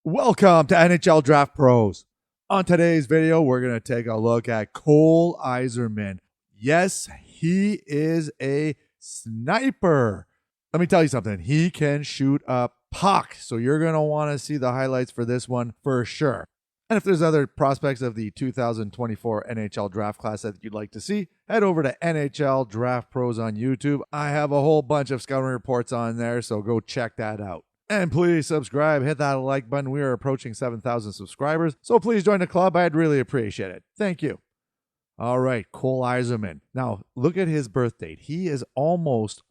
Welcome to NHL Draft Pros. On today's video, we're going to take a look at Cole Eiserman. Yes, he is a sniper. Let me tell you something. He can shoot a puck. So you're going to want to see the highlights for this one for sure. And if there's other prospects of the 2024 NHL draft class that you'd like to see, head over to NHL Draft Pros on YouTube. I have a whole bunch of scouting reports on there, so go check that out. And please subscribe, hit that like button. We are approaching 7,000 subscribers, so please join the club. I'd really appreciate it. Thank you. All right, Cole Eiserman. Now, look at his birth date. He is almost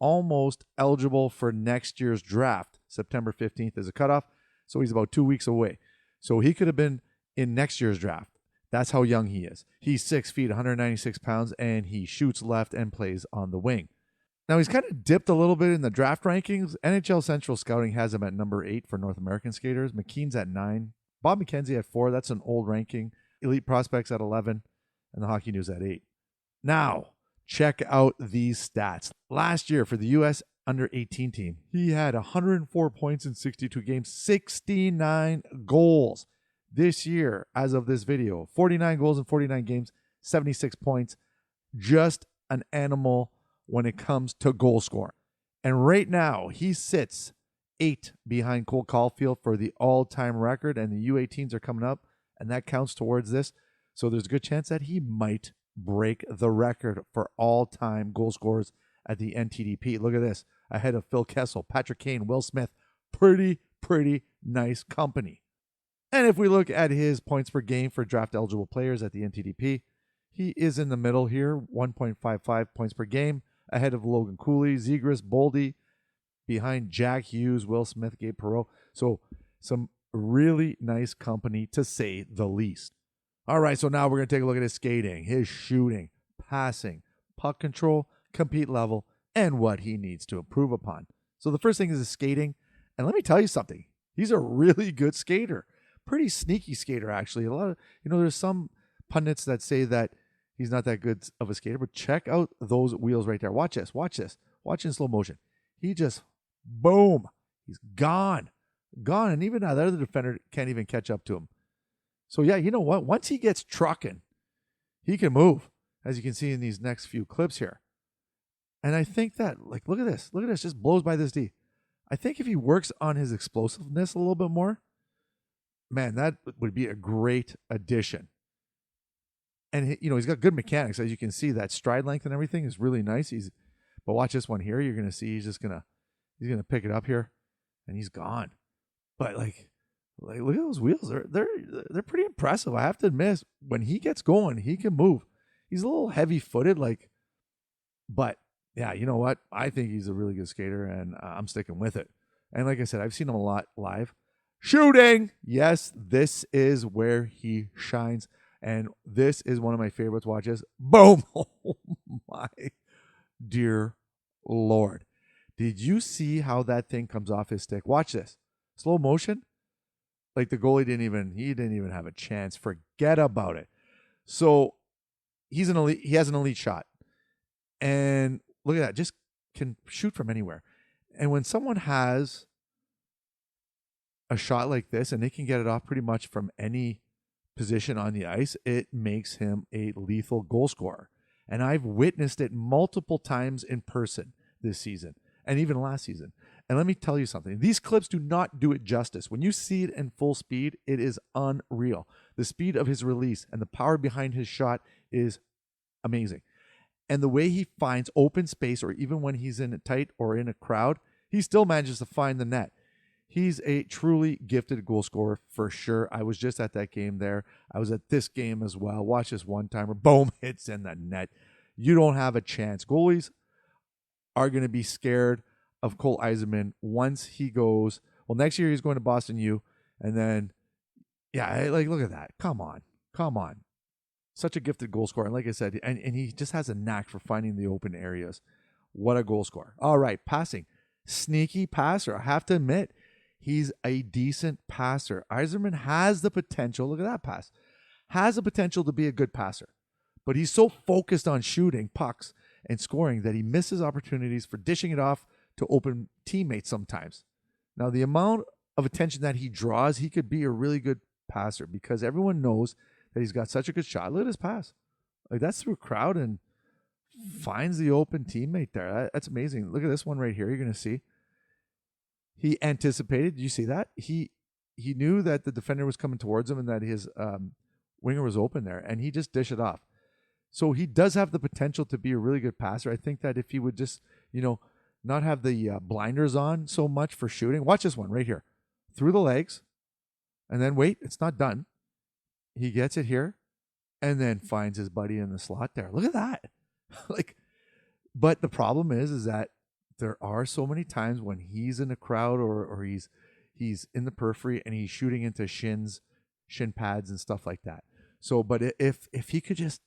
eligible for next year's draft. September 15th is a cutoff, so he's about 2 weeks away. So he could have been in next year's draft. That's how young he is. He's 6 feet, 196 pounds, and he shoots left and plays on the wing. Now, he's kind of dipped a little bit in the draft rankings. NHL Central Scouting has him at number 8 for North American skaters. McKean's at 9. Bob McKenzie at 4. That's an old ranking. Elite Prospects at 11. And the Hockey News at 8. Now, check out these stats. Last year for the U.S. under-18 team, he had 104 points in 62 games, 69 goals. This year, as of this video, 49 goals in 49 games, 76 points. Just an animal when it comes to goal scoring. And right now, he sits 8 behind Cole Caufield for the all-time record, and the U18s are coming up, and that counts towards this. So there's a good chance that he might break the record for all-time goal scorers at the NTDP. Look at this. Ahead of Phil Kessel, Patrick Kane, Will Smith. Pretty nice company. And if we look at his points per game for draft-eligible players at the NTDP, he is in the middle here, 1.55 points per game, ahead of Logan Cooley, Zegras, Boldy, behind Jack Hughes, Will Smith, Gabe Perreault. So some really nice company, to say the least. All right, so now we're going to take a look at his skating, his shooting, passing, puck control, compete level, and what he needs to improve upon. So the first thing is his skating. And let me tell you something. He's a really good skater. Pretty sneaky skater, actually. A lot of, there's some pundits that say that he's not that good of a skater, but check out those wheels right there. Watch this. Watch in slow motion. He just, boom, he's gone. And even now, the other defender can't even catch up to him. So yeah, you know what? Once he gets trucking, he can move, as you can see in these next few clips here. And I think that, look at this, just blows by this D. I think if he works on his explosiveness a little bit more, man, that would be a great addition. And he's got good mechanics, as you can see. That stride length and everything is really nice. But watch this one here. You're gonna see he's gonna pick it up here, and he's gone. But look at those wheels. They're pretty impressive. I have to admit, when he gets going, he can move. He's a little heavy-footed, but yeah, you know what? I think he's a really good skater, and I'm sticking with it. And like I said, I've seen him a lot live. Shooting, yes, this is where he shines, and this is one of my favorites. Watch this. Boom! Oh my dear Lord! Did you see how that thing comes off his stick? Watch this. Slow motion. Like the goalie didn't even have a chance. Forget about it. So he has an elite shot. And look at that, just can shoot from anywhere. And when someone has a shot like this and they can get it off pretty much from any position on the ice, it makes him a lethal goal scorer. And I've witnessed it multiple times in person this season and even last season. And let me tell you something. These clips do not do it justice. When you see it in full speed, it is unreal. The speed of his release and the power behind his shot is amazing. And the way he finds open space, or even when he's in it tight or in a crowd, he still manages to find the net. He's a truly gifted goal scorer for sure. I was just at that game there. I was at this game as well. Watch this one-timer. Boom, hits in the net. You don't have a chance. Goalies are going to be scared of Cole Eiserman once he goes. Well, next year he's going to Boston U. And then, yeah, look at that. Come on. Such a gifted goal scorer. And like I said, and he just has a knack for finding the open areas. What a goal scorer. All right, passing. Sneaky passer. I have to admit, he's a decent passer. Eiserman has the potential, look at that pass, has the potential to be a good passer. But he's so focused on shooting pucks and scoring that he misses opportunities for dishing it off to open teammates sometimes. Now, the amount of attention that he draws, he could be a really good passer because everyone knows that he's got such a good shot. Look at his pass. Like that's through a crowd and finds the open teammate there. That's amazing. Look at this one right here. You're going to see. He anticipated. Did you see that? He knew that the defender was coming towards him and that his winger was open there, and he just dished it off. So he does have the potential to be a really good passer. I think that if he would just, not have the blinders on so much for shooting. Watch this one right here. Through the legs, and then wait, it's not done. He gets it here, and then finds his buddy in the slot there. Look at that. But the problem is that there are so many times when he's in a crowd or he's in the periphery and he's shooting into shin pads and stuff like that. So, but if he could just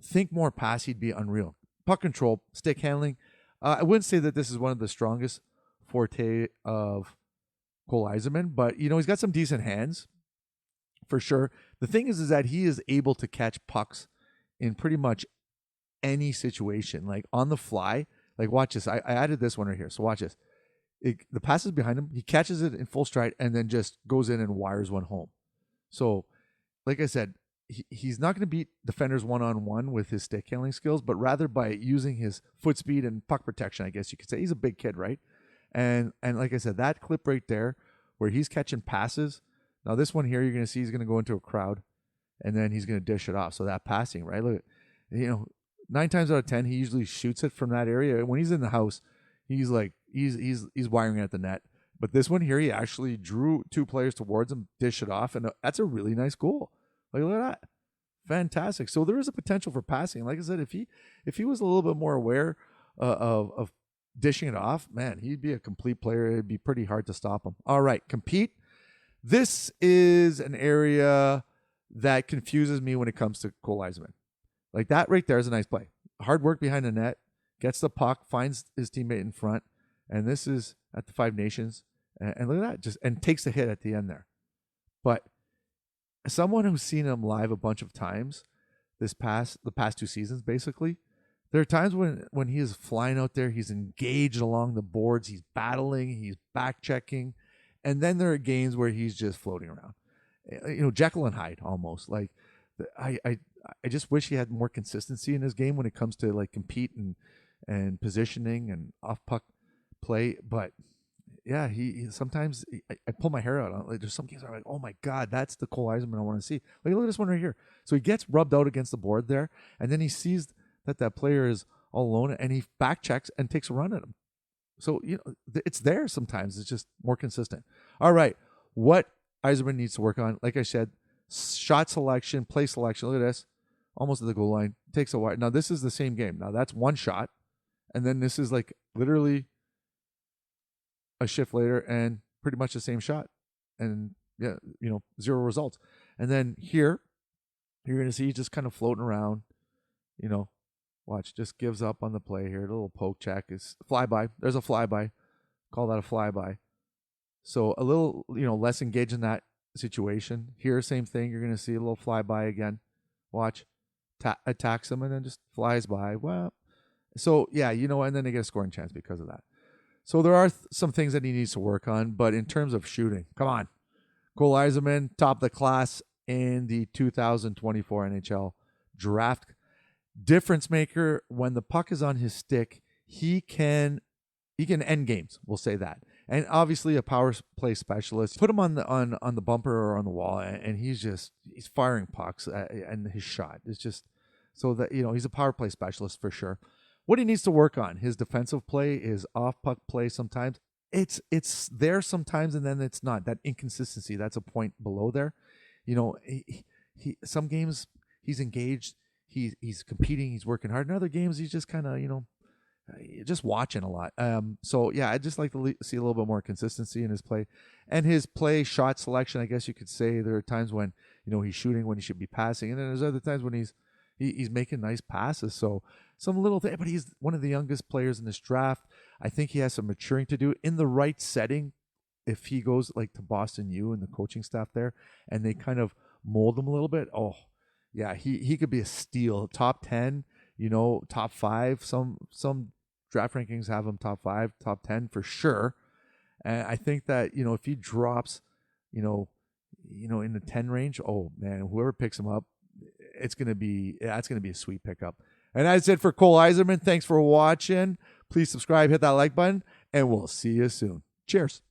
think more pass, he'd be unreal. Puck control, stick handling. I wouldn't say that this is one of the strongest forte of Cole Eiserman, but he's got some decent hands for sure. The thing is that he is able to catch pucks in pretty much any situation, like on the fly. Like watch this. I added this one right here. So watch this. The pass is behind him. He catches it in full stride and then just goes in and wires one home. So, like I said, he's not going to beat defenders one-on-one with his stick handling skills, but rather by using his foot speed and puck protection, I guess you could say. He's a big kid, right? And like I said, that clip right there where he's catching passes. Now this one here, you're going to see he's going to go into a crowd and then he's going to dish it off. So that passing, right? Look, 9 times out of 10, he usually shoots it from that area. When he's in the house, he's wiring it at the net. But this one here, he actually drew 2 players towards him, dish it off, and that's a really nice goal. Like, look at that. Fantastic. So there is a potential for passing. Like I said, if he was a little bit more aware of dishing it off, man, he'd be a complete player. It'd be pretty hard to stop him. All right, compete. This is an area that confuses me when it comes to Cole Eiserman. Like that right there is a nice play. Hard work behind the net, gets the puck, finds his teammate in front, and this is at the Five Nations. And look at that, and takes the hit at the end there. But someone who's seen him live a bunch of times the past 2 seasons, basically, there are times when he is flying out there, he's engaged along the boards, he's battling, he's back checking, and then there are games where he's just floating around. Jekyll and Hyde almost. Like I just wish he had more consistency in his game when it comes to like compete and positioning and off puck play. But yeah, he sometimes I pull my hair out. Like, there's some games where I'm like, oh my God, that's the Cole Eiserman I want to see. Like, look at this one right here. So he gets rubbed out against the board there, and then he sees that player is all alone, and he back checks and takes a run at him. So it's there sometimes. It's just more consistent. All right, what Eiserman needs to work on, like I said, shot selection, play selection. Look at this, almost at the goal line, takes a while. Now this is the same game. Now that's one shot, and then this is like literally a shift later and pretty much the same shot, and yeah, 0 results. And then here you're gonna see just kind of floating around, watch, just gives up on the play here. A little poke check is flyby. There's a flyby. Call that a flyby. So a little less engaged in that situation. Here, same thing. You're gonna see a little flyby again. Watch, attacks him and then just flies by. Well, so yeah, and then they get a scoring chance because of that. So there are some things that he needs to work on, but in terms of shooting, come on. Cole Eiserman, top of the class in the 2024 NHL draft. Difference maker. When the puck is on his stick, he can end games. We'll say that. And obviously a power play specialist. Put him on the bumper or on the wall, and he's firing pucks, and his shot is just so that he's a power play specialist for sure. What he needs to work on, his defensive play, his off puck play. Sometimes it's there sometimes, and then it's not. That inconsistency, that's a point below there. He some games he's engaged, he's competing, he's working hard. In other games he's just kind of just watching a lot. So yeah, I'd just like to see a little bit more consistency in his play and his play shot selection. I guess you could say there are times when he's shooting when he should be passing, and then there's other times when he's making nice passes. So some little thing, but he's one of the youngest players in this draft. I think he has some maturing to do in the right setting. If he goes like to Boston U and the coaching staff there, and they kind of mold him a little bit, oh yeah, he could be a steal. Top 10, top 5. Some draft rankings have him top 5, top 10 for sure. And I think that, if he drops, in the 10 range, oh man, whoever picks him up, that's going to be a sweet pickup. And that's it for Cole Eiserman. Thanks for watching. Please subscribe, hit that like button, and we'll see you soon. Cheers.